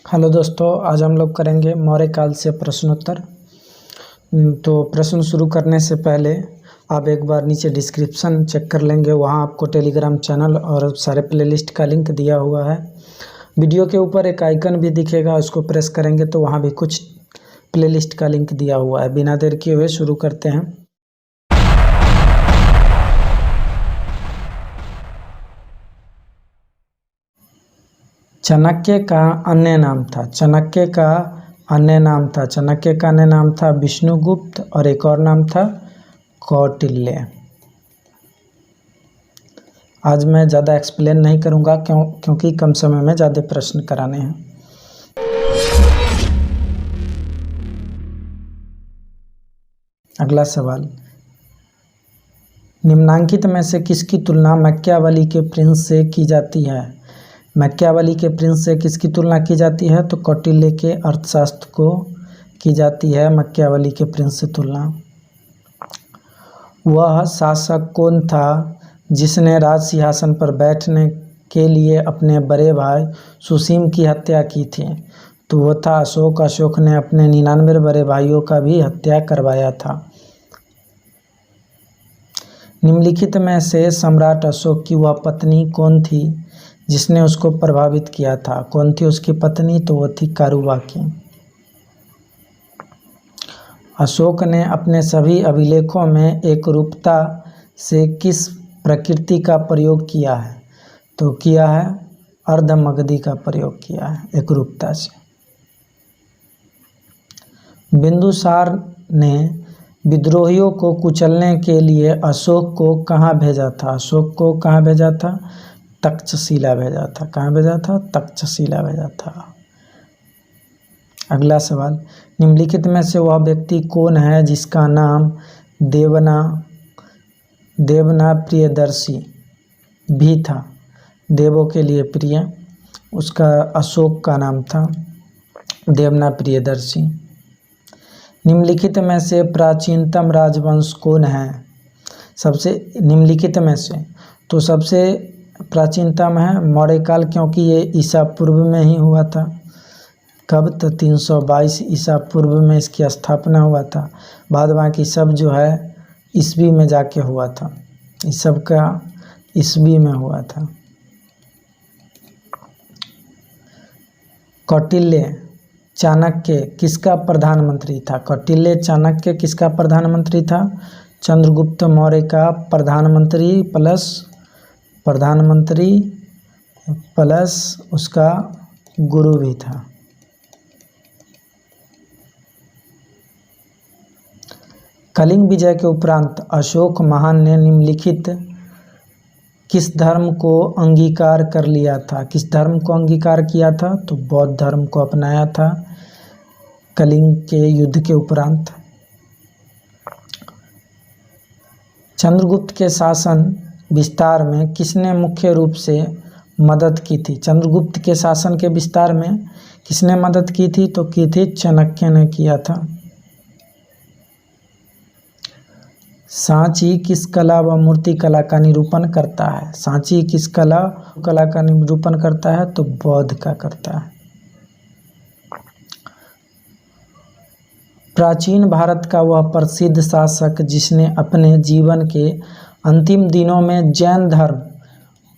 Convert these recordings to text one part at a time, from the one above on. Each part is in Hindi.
हेलो दोस्तों, आज हम लोग करेंगे मौर्य काल से प्रश्नोत्तर। तो प्रश्न शुरू करने से पहले आप एक बार नीचे डिस्क्रिप्शन चेक कर लेंगे, वहाँ आपको टेलीग्राम चैनल और सारे प्लेलिस्ट का लिंक दिया हुआ है। वीडियो के ऊपर एक आइकन भी दिखेगा, उसको प्रेस करेंगे तो वहाँ भी कुछ प्लेलिस्ट का लिंक दिया हुआ है। बिना देर किए हुए शुरू करते हैं। चाणक्य का अन्य नाम था। चाणक्य का अन्य नाम था विष्णुगुप्त और एक और नाम था कौटिल्य। आज मैं ज़्यादा एक्सप्लेन नहीं करूँगा क्योंकि कम समय में ज़्यादा प्रश्न कराने हैं। अगला सवाल, निम्नांकित में से किसकी तुलना मैकियावेली के प्रिंस से की जाती है? मैकियावेली के प्रिंस से किसकी तुलना की जाती है? तो कौटिल्य के अर्थशास्त्र को की जाती है मैकियावेली के प्रिंस से तुलना। वह शासक कौन था जिसने राज सिंहासन पर बैठने के लिए अपने बड़े भाई सुसीम की हत्या की थी? तो वो था अशोक। अशोक ने अपने 99 बड़े भाइयों का भी हत्या करवाया था। निम्नलिखित में से सम्राट अशोक की वह पत्नी कौन थी जिसने उसको प्रभावित किया था? कौन थी उसकी पत्नी? तो वो थी कारुबाकी। अशोक ने अपने सभी अभिलेखों में एकरूपता से किस प्रकृति का प्रयोग किया है? तो किया है अर्धमगधी का प्रयोग किया है एकरूपता से। बिंदुसार ने विद्रोहियों को कुचलने के लिए अशोक को कहाँ भेजा था? अशोक को कहाँ भेजा था? तक्षशिला भेजा था। कहाँ भेजा था? तक्षशिला भेजा था। अगला सवाल, निम्नलिखित में से वह व्यक्ति कौन है जिसका नाम देवना प्रियदर्शी भी था? देवों के लिए प्रिय, उसका अशोक का नाम था देवना प्रियदर्शी। निम्नलिखित में से प्राचीनतम राजवंश कौन है? सबसे निम्नलिखित में से तो सबसे प्राचीनतम है मौर्य काल, क्योंकि ये ईसा पूर्व में ही हुआ था। कब? तो 322 ईसा पूर्व में इसकी स्थापना हुआ था। बाद बाकी सब जो है ईस्वी में जाके हुआ था। इस सब का ईस्वी में हुआ था। कौटिल्य चाणक्य किसका प्रधानमंत्री था? कौटिल्य चाणक्य किसका प्रधानमंत्री था? चंद्रगुप्त मौर्य का प्रधानमंत्री प्लस उसका गुरु भी था। कलिंग विजय के उपरांत अशोक महान ने निम्नलिखित किस धर्म को अंगीकार कर लिया था? किस धर्म को अंगीकार किया था? तो बौद्ध धर्म को अपनाया था कलिंग के युद्ध के उपरांत। चंद्रगुप्त के शासन विस्तार में किसने मुख्य रूप से मदद की थी? चंद्रगुप्त के शासन के विस्तार में किसने मदद की थी? तो की थी चाणक्य ने किया था। सांची किस कला व मूर्ति कला का निरूपण करता है? सांची किस कला का निरूपण करता है? तो बौद्ध का करता है। प्राचीन भारत का वह प्रसिद्ध शासक जिसने अपने जीवन के अंतिम दिनों में जैन धर्म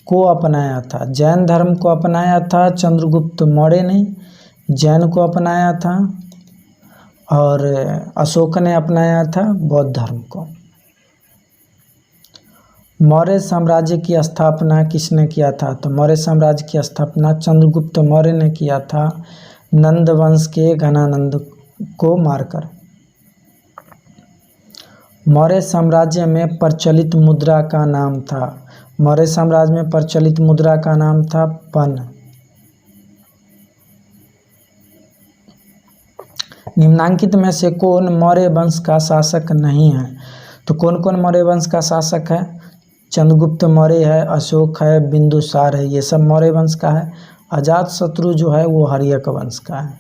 को अपनाया था? जैन धर्म को अपनाया था चंद्रगुप्त मौर्य ने, जैन को अपनाया था, और अशोक ने अपनाया था बौद्ध धर्म को। मौर्य साम्राज्य की स्थापना किसने किया था? तो मौर्य साम्राज्य की स्थापना चंद्रगुप्त मौर्य ने किया था नंद वंश के घनानंद को मारकर। मौर्य साम्राज्य में प्रचलित मुद्रा का नाम था? मौर्य साम्राज्य में प्रचलित मुद्रा का नाम था पन। निम्नांकित में से कौन मौर्य वंश का शासक नहीं है? तो कौन कौन मौर्य वंश का शासक है? चंद्रगुप्त मौर्य है, अशोक है, बिंदुसार है, ये सब मौर्य वंश का है। अजातशत्रु जो है वो हर्यक वंश का है।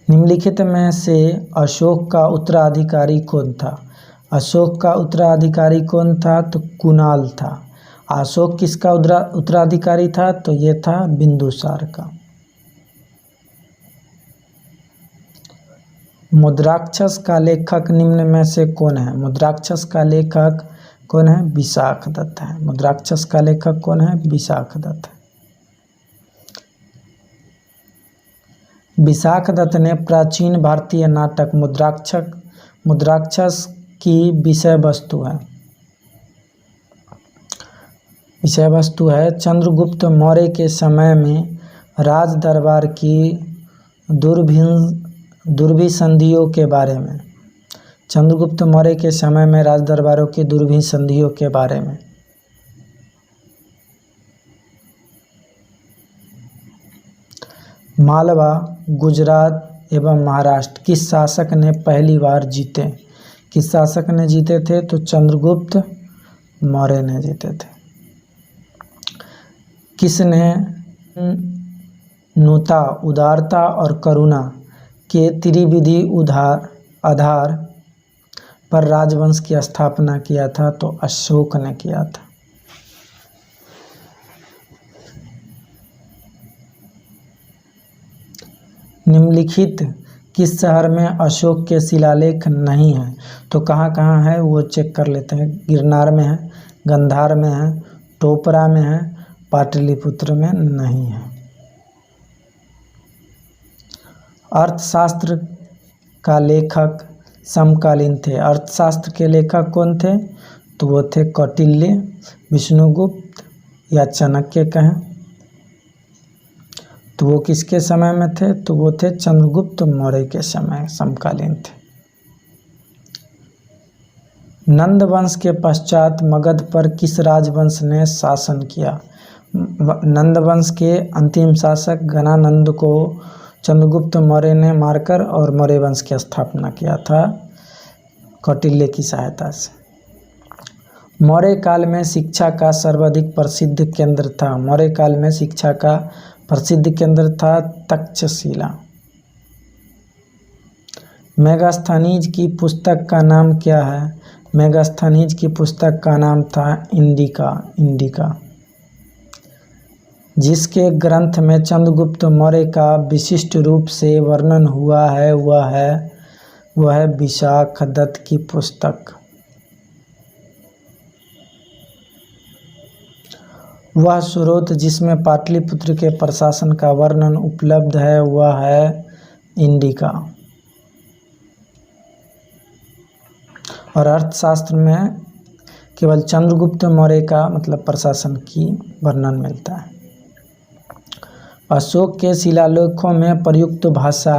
निम्नलिखित में से अशोक का उत्तराधिकारी कौन था? अशोक का उत्तराधिकारी कौन था? तो कुणाल था। अशोक किसका उत्तराधिकारी था? तो ये था बिंदुसार का। मुद्राक्षस का लेखक निम्न में से कौन है? मुद्राक्षस का लेखक कौन है? विशाखदत्त है। मुद्राक्षस का लेखक कौन है? विशाखदत्त है। विशाखदत्त ने प्राचीन भारतीय नाटक मुद्राक्षस की विषय वस्तु है चंद्रगुप्त मौर्य के समय में राज दरबार की दुर्भिसंधियों के बारे में। चंद्रगुप्त मौर्य के समय में राज दरबारों की दुर्भिसंधियों के बारे में। मालवा, गुजरात एवं महाराष्ट्र किस शासक ने पहली बार जीते? किस शासक ने जीते थे? तो चंद्रगुप्त मौर्य ने जीते थे। किसने नुता, उदारता और करुणा के त्रिविधि आधार पर राजवंश की स्थापना किया था? तो अशोक ने किया था। निम्नलिखित किस शहर में अशोक के शिलालेख नहीं है? तो कहाँ कहाँ है वो चेक कर लेते हैं। गिरनार में है, गंधार में है, टोपरा में है, पाटलिपुत्र में नहीं है। अर्थशास्त्र का लेखक समकालीन थे। अर्थशास्त्र के लेखक कौन थे? तो वो थे कौटिल्य, विष्णुगुप्त या चाणक्य कहें। तो वो किसके समय में थे? तो वो थे चंद्रगुप्त मौर्य के समय, समकालीन थे। नंद वंश के पश्चात मगध पर किस राजवंश ने शासन किया? नंद वंश के अंतिम शासक गणानंद को चंद्रगुप्त मौर्य ने मारकर और मौर्य वंश की स्थापना किया था कौटिल्य की सहायता से। मौर्य काल में शिक्षा का सर्वाधिक प्रसिद्ध केंद्र था। मौर्य काल में शिक्षा का प्रसिद्ध केंद्र था तक्षशिला। मेगास्थनीज की पुस्तक का नाम क्या है? मेगास्थनीज की पुस्तक का नाम था इंडिका। जिसके ग्रंथ में चंद्रगुप्त मौर्य का विशिष्ट रूप से वर्णन हुआ है वह है विशाखदत्त की पुस्तक। वह स्रोत जिसमें पाटलिपुत्र के प्रशासन का वर्णन उपलब्ध है वह है इंडिका। और अर्थशास्त्र में केवल चंद्रगुप्त मौर्य का मतलब प्रशासन की वर्णन मिलता है। अशोक के शिलालेखों में प्रयुक्त भाषा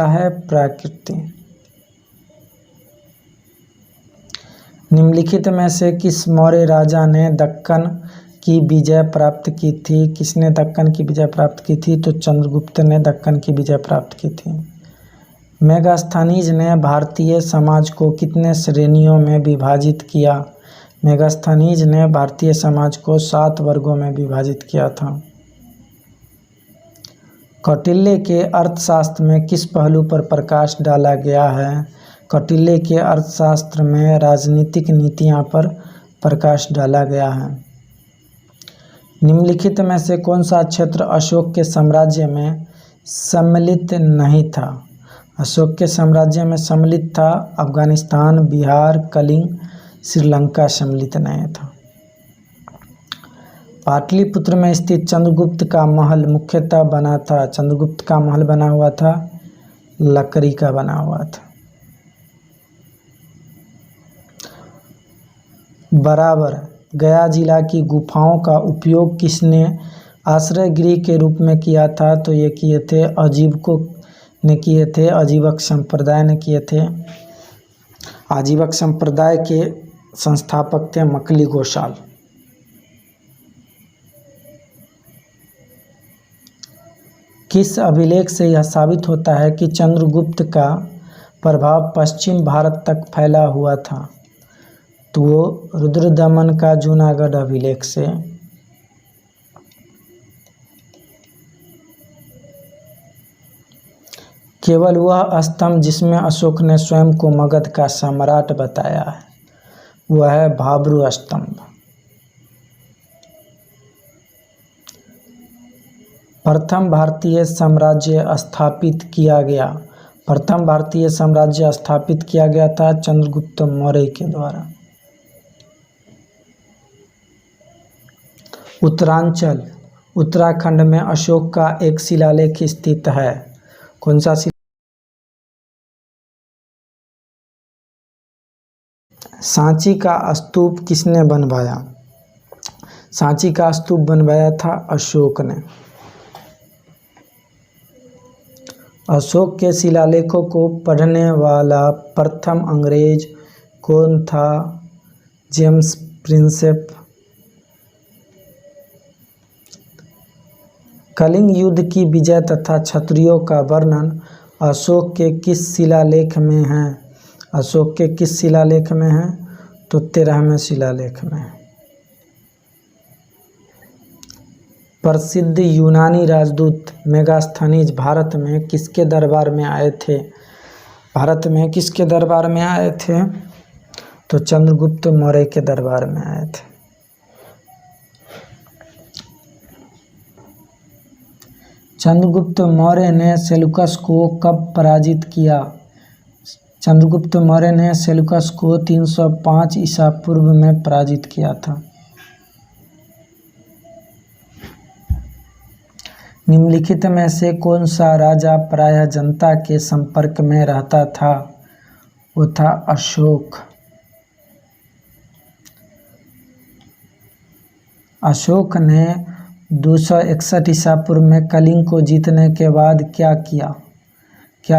है प्राकृत। निम्नलिखित में से किस मौर्य राजा ने दक्कन की विजय प्राप्त की थी? किसने दक्कन की विजय प्राप्त की थी? तो चंद्रगुप्त ने दक्कन की विजय प्राप्त की थी। मेगास्थनीज ने भारतीय समाज को कितने श्रेणियों में विभाजित किया? मेगास्थनीज ने भारतीय समाज को 7 वर्गों में विभाजित किया था। कौटिल्य के अर्थशास्त्र में किस पहलू पर प्रकाश डाला गया है? कौटिल्य के अर्थशास्त्र में राजनीतिक नीतियां पर प्रकाश डाला गया है। निम्नलिखित में से कौन सा क्षेत्र अशोक के साम्राज्य में सम्मिलित नहीं था? अशोक के साम्राज्य में सम्मिलित था अफगानिस्तान, बिहार, कलिंग, श्रीलंका सम्मिलित नहीं था। पाटलिपुत्र में स्थित चंद्रगुप्त का महल मुख्यतः बना था। चंद्रगुप्त का महल बना हुआ था, लकड़ी का बना हुआ था। बराबर गया जिला की गुफाओं का उपयोग किसने आश्रय गृह के रूप में किया था? तो ये किए थे अजीवकों ने किए थे, अजीवक संप्रदाय ने किए थे। आजीवक संप्रदाय के संस्थापक थे मकली गोसाल। किस अभिलेख से यह साबित होता है कि चंद्रगुप्त का प्रभाव पश्चिम भारत तक फैला हुआ था? तो वो रुद्रदमन का जूनागढ़ अभिलेख से। केवल वह स्तंभ जिसमें अशोक ने स्वयं को मगध का सम्राट बताया है वह है भाब्रू स्तंभ। प्रथम भारतीय साम्राज्य स्थापित किया गया। प्रथम भारतीय साम्राज्य स्थापित किया गया था चंद्रगुप्त मौर्य के द्वारा। उत्तरांचल उत्तराखंड में अशोक का एक शिलालेख स्थित है। कौन सा सांची का स्तूप किसने बनवाया? सांची का स्तूप बनवाया था अशोक ने। अशोक के शिलालेखों को पढ़ने वाला प्रथम अंग्रेज कौन था? James Prinsep. कलिंग युद्ध की विजय तथा क्षत्रियों का वर्णन अशोक के किस शिलालेख में है? अशोक के किस शिलालेख में है? तो 13वें शिलालेख में है। प्रसिद्ध यूनानी राजदूत मेगास्थनीज भारत में किसके दरबार में आए थे? भारत में किसके दरबार में आए थे? तो चंद्रगुप्त मौर्य के दरबार में आए थे। चंद्रगुप्त मौर्य ने सेल्यूकस को कब पराजित किया? चंद्रगुप्त मौर्य ने सेल्यूकस को 305 ईसा पूर्व में पराजित किया था। निम्नलिखित में से कौन सा राजा प्रायः जनता के संपर्क में रहता था? वो था अशोक। अशोक ने 261 ईसा पूर्व में कलिंग को जीतने के बाद क्या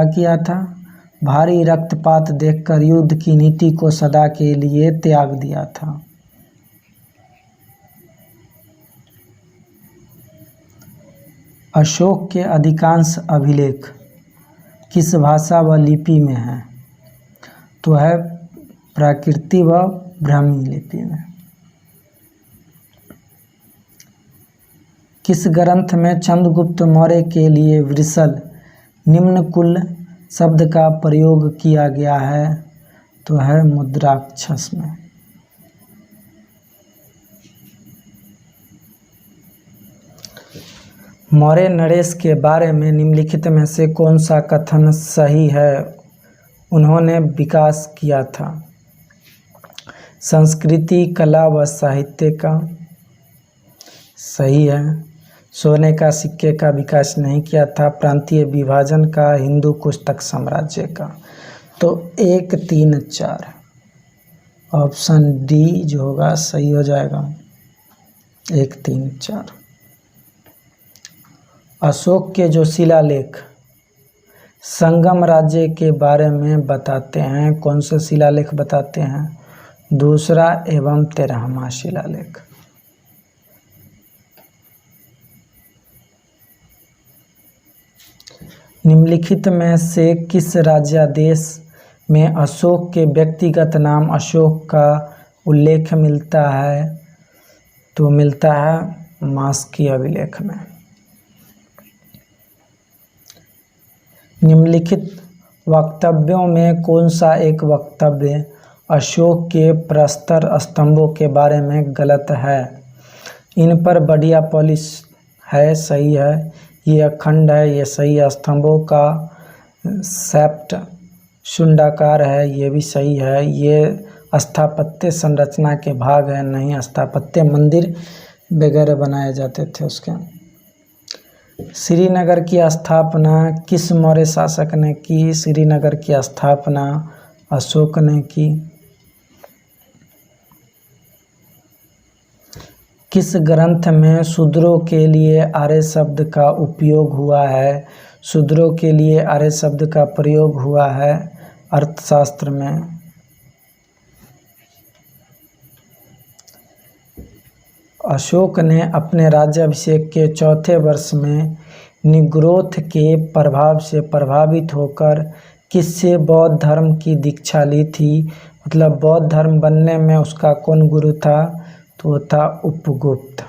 किया था? भारी रक्तपात देखकर युद्ध की नीति को सदा के लिए त्याग दिया था। अशोक के अधिकांश अभिलेख किस भाषा व लिपि में हैं? तो है प्राकृत व ब्राह्मी लिपि में। किस ग्रंथ में चंद्रगुप्त मौर्य के लिए वृषल निम्नकुल शब्द का प्रयोग किया गया है? तो है मुद्राक्षस में। मौर्य नरेश के बारे में निम्नलिखित में से कौन सा कथन सही है? उन्होंने विकास किया था संस्कृति, कला व साहित्य का। सही है। सोने का सिक्के का विकास नहीं किया था। प्रांतीय विभाजन का, हिंदू कुश तक साम्राज्य का। तो 1, 3, 4 ऑप्शन डी जो होगा सही हो जाएगा। 1, 3, 4। अशोक के जो शिलालेख संगम राज्य के बारे में बताते हैं, कौन से शिलालेख बताते हैं? दूसरा एवं 13वां शिलालेख। निम्नलिखित में से किस राज्यादेश में अशोक के व्यक्तिगत नाम अशोक का उल्लेख मिलता है? तो मिलता है मास्की अभिलेख में। निम्नलिखित वक्तव्यों में कौन सा एक वक्तव्य अशोक के प्रस्तर स्तंभों के बारे में गलत है? इन पर बढ़िया पॉलिश है, सही है। ये अखंड है, ये सही है। स्तंभों का सेप्ट शुंडाकार है, ये भी सही है। ये स्थापत्य संरचना के भाग है, नहीं। स्थापत्य मंदिर वगैरह बनाए जाते थे उसके। श्रीनगर की स्थापना किस मौर्य शासक ने की? श्रीनगर की स्थापना अशोक ने की। किस ग्रंथ में शूद्रों के लिए आर्य शब्द का उपयोग हुआ है? शूद्रों के लिए आर्य शब्द का प्रयोग हुआ है अर्थशास्त्र में। अशोक ने अपने राज्याभिषेक के चौथे वर्ष में निग्रोथ के प्रभाव से प्रभावित होकर किससे बौद्ध धर्म की दीक्षा ली थी? मतलब बौद्ध धर्म बनने में उसका कौन गुरु था? तो वो था उपगुप्त।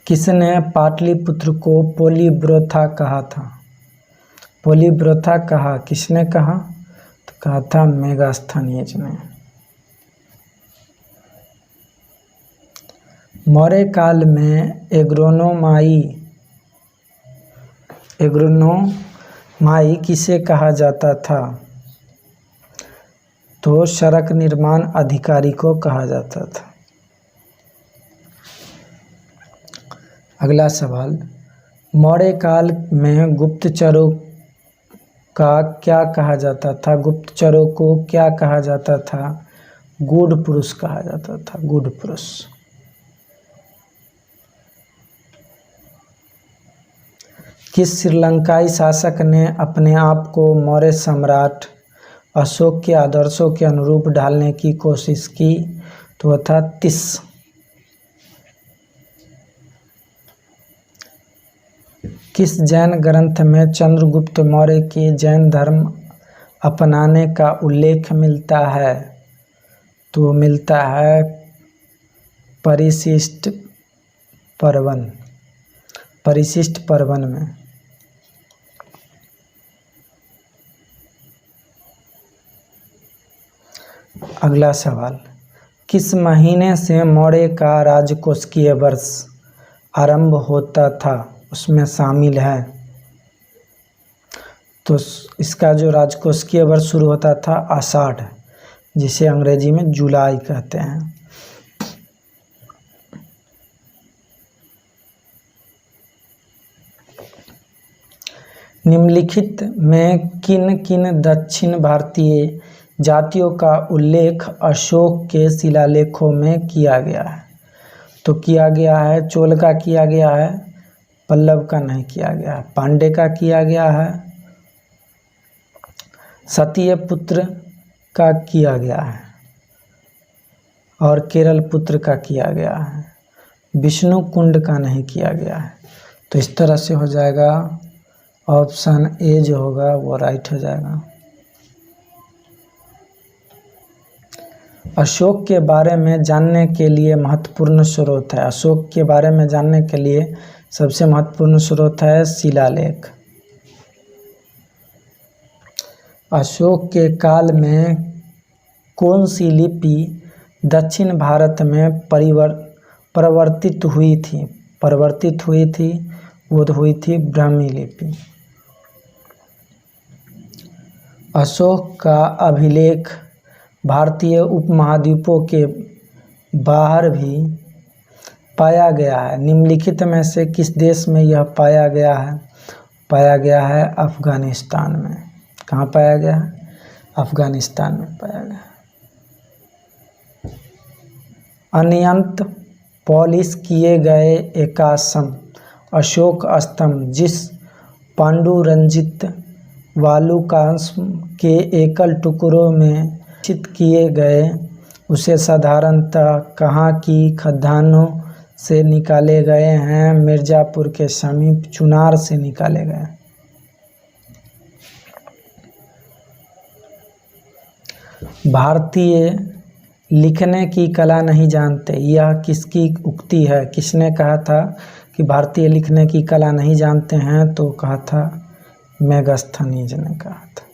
किसने पाटलिपुत्र को पोलीब्रोथा कहा था? पोलीब्रोथा कहा, किसने कहा? तो कहा था मेगास्थनीज ने। मौर्य काल में एग्रोनोमाई किसे कहा जाता था? तो सड़क निर्माण अधिकारी को कहा जाता था। अगला सवाल, मौर्य काल में गुप्तचरों का क्या कहा जाता था? गुप्तचरों को क्या कहा जाता था? गूढ़ पुरुष कहा जाता था, गूढ़ पुरुष। किस श्रीलंकाई शासक ने अपने आप को मौर्य सम्राट अशोक के आदर्शों के अनुरूप ढालने की कोशिश की? तो वह था तिस। किस जैन ग्रंथ में चंद्रगुप्त मौर्य के जैन धर्म अपनाने का उल्लेख मिलता है? तो मिलता है परिशिष्ट पर्वन में। अगला सवाल, किस महीने से मौर्य का राजकोषीय वर्ष आरंभ होता था? उसमें शामिल है। तो इसका जो राजकोषीय वर्ष शुरू होता था आषाढ़, जिसे अंग्रेजी में जुलाई कहते हैं। निम्नलिखित में किन किन दक्षिण भारतीय जातियों का उल्लेख अशोक के शिलालेखों में किया गया है? तो किया गया है, चोल का किया गया है, पल्लव का नहीं किया गया है, पांडे का किया गया है, सतीय पुत्र का किया गया है और केरल पुत्र का किया गया है। विष्णु कुंड का नहीं किया गया है। तो इस तरह से हो जाएगा, ऑप्शन ए जो होगा वो राइट हो जाएगा। अशोक के बारे में जानने के लिए महत्वपूर्ण स्रोत है। अशोक के बारे में जानने के लिए सबसे महत्वपूर्ण स्रोत है शिलालेख। अशोक के काल में कौन सी लिपि दक्षिण भारत में परिवर्तित हुई थी? वो हुई थी ब्राह्मी लिपि। अशोक का अभिलेख भारतीय उपमहाद्वीपों के बाहर भी पाया गया है। निम्नलिखित में से किस देश में यह पाया गया है? पाया गया है अफगानिस्तान में। कहाँ पाया गया है? अफगानिस्तान में पाया गया है। अनंत पॉलिश किए गए एकाश्म अशोक स्तंभ जिस पांडुरंजित वालुकांश के एकल टुकड़ों में चित किए गए, उसे साधारणतः कहाँ की खदानों से निकाले गए हैं? मिर्ज़ापुर के समीप चुनार से निकाले गए। भारतीय लिखने की कला नहीं जानते, यह किसकी उक्ति है? किसने कहा था कि भारतीय लिखने की कला नहीं जानते हैं? तो कहा था मेगास्थनीज ने कहा था।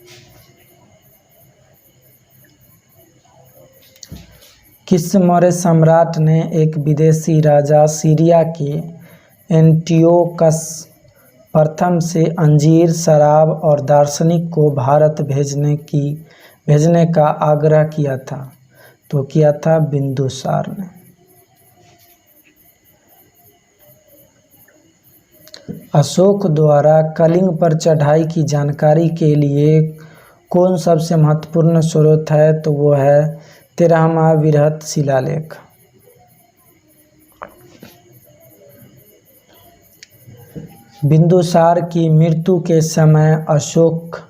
किस मौर्य सम्राट ने एक विदेशी राजा सीरिया के एंटियोकस प्रथम से अंजीर, शराब और दार्शनिक को भारत भेजने का आग्रह किया था? तो किया था बिंदुसार ने। अशोक द्वारा कलिंग पर चढ़ाई की जानकारी के लिए कौन सबसे महत्वपूर्ण स्रोत है? तो वो है 13वां बृहत शिलालेख। बिंदुसार की मृत्यु के समय अशोक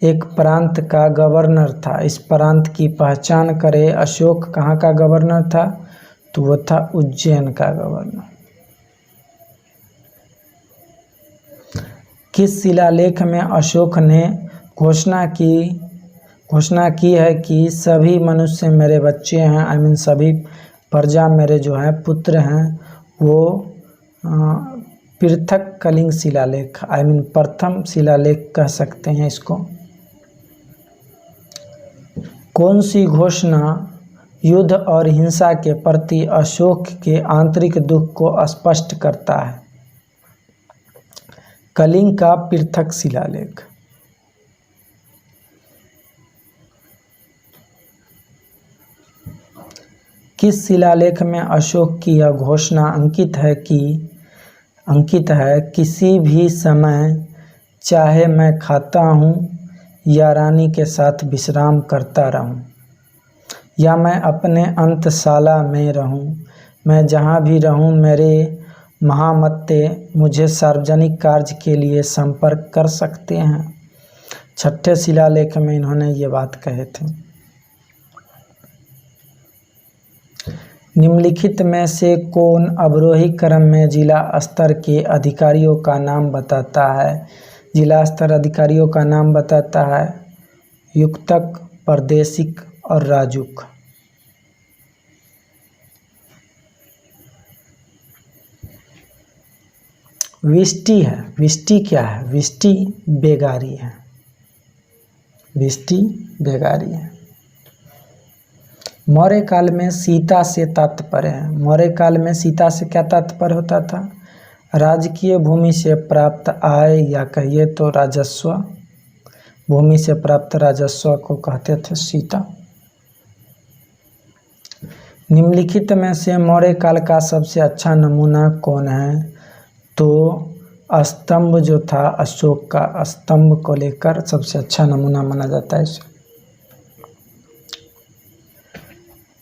एक प्रांत का गवर्नर था। इस प्रांत की पहचान करें। अशोक कहाँ का गवर्नर था? तो वो था उज्जैन का गवर्नर। किस शिलालेख में अशोक ने घोषणा की है कि सभी मनुष्य मेरे बच्चे हैं, सभी प्रजा मेरे जो हैं पुत्र हैं, वो पृथक कलिंग शिलालेख, प्रथम शिलालेख कह सकते हैं इसको। कौन सी घोषणा युद्ध और हिंसा के प्रति अशोक के आंतरिक दुख को स्पष्ट करता है? कलिंग का पृथक शिलालेख। किस शिलालेख में अशोक की यह घोषणा अंकित है किसी भी समय चाहे मैं खाता हूँ या रानी के साथ विश्राम करता रहूं, या मैं अपने अंतशाला में रहूं, मैं जहाँ भी रहूं मेरे महामत्ते मुझे सार्वजनिक कार्य के लिए संपर्क कर सकते हैं। छठे शिलालेख में इन्होंने ये बात कहे थे। निम्नलिखित में से कौन अवरोही क्रम में जिला स्तर के अधिकारियों का नाम बताता है? जिला स्तर अधिकारियों का नाम बताता है युक्तक, परदेशिक और राजुक। विष्टि है। विष्टि क्या है? विष्टि बेगारी है। विष्टि बेगारी है। मौर्य काल में सीता से तात्पर्य है। मौर्य काल में सीता से क्या तात्पर्य होता था? राजकीय भूमि से प्राप्त आय या कहिए तो राजस्व। भूमि से प्राप्त राजस्व को कहते थे सीता। निम्नलिखित में से मौर्य काल का सबसे अच्छा नमूना कौन है? तो स्तंभ जो था अशोक का, स्तंभ को लेकर सबसे अच्छा नमूना माना जाता है इसे।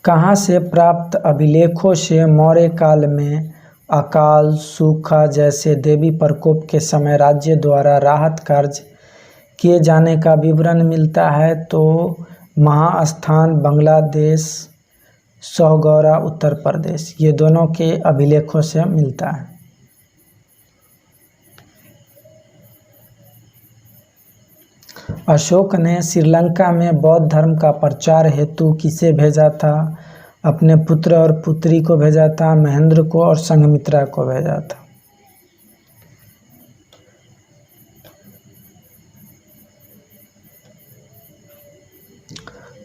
कहाँ से प्राप्त अभिलेखों से मौर्य काल में अकाल, सूखा जैसे देवी प्रकोप के समय राज्य द्वारा राहत कार्य किए जाने का विवरण मिलता है? तो महास्थान बांग्लादेश, सौगौरा उत्तर प्रदेश, ये दोनों के अभिलेखों से मिलता है। अशोक ने श्रीलंका में बौद्ध धर्म का प्रचार हेतु किसे भेजा था? अपने पुत्र और पुत्री को भेजा था, महेंद्र को और संघमित्रा को भेजा था।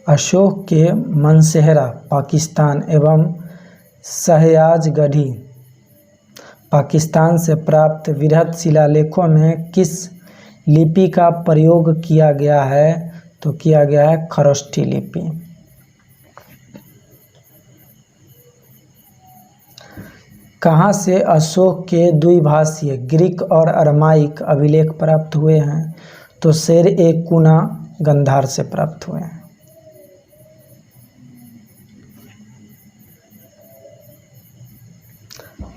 अशोक के मनसेहरा पाकिस्तान एवं सहयाजगढ़ी पाकिस्तान से प्राप्त वृहद शिलालेखों में किस लिपि का प्रयोग किया गया है? तो किया गया है खरोष्ठी लिपि। कहाँ से अशोक के द्विभाषीय ग्रीक और अरमाइक अभिलेख प्राप्त हुए हैं? तो शेर-ए-कुना गंधार से प्राप्त हुए हैं।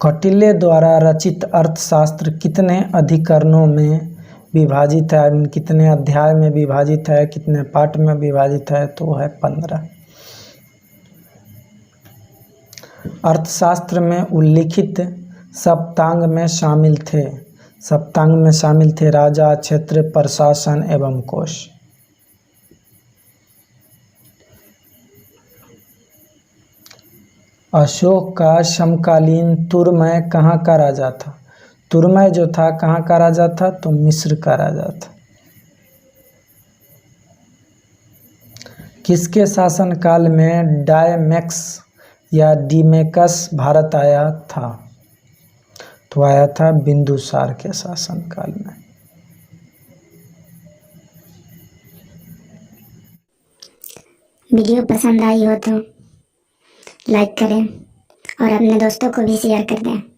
कौटिल्य द्वारा रचित अर्थशास्त्र कितने अधिकरणों में विभाजित है? कितने अध्याय में विभाजित है? कितने पाठ में विभाजित है? तो है 15। अर्थशास्त्र में उल्लिखित सप्तांग में शामिल थे। सप्तांग में शामिल थे राजा, क्षेत्र, प्रशासन एवं कोश। अशोक का समकालीन तुरमय कहाँ का राजा था? तुरमय जो था कहाँ का राजा था? तो मिस्र का राजा था। किसके शासनकाल में डायमेक्स या डीमेकस भारत आया था? तो आया था बिंदुसार के शासनकाल में। वीडियो पसंद आई हो तो लाइक करें और अपने दोस्तों को भी शेयर कर दें।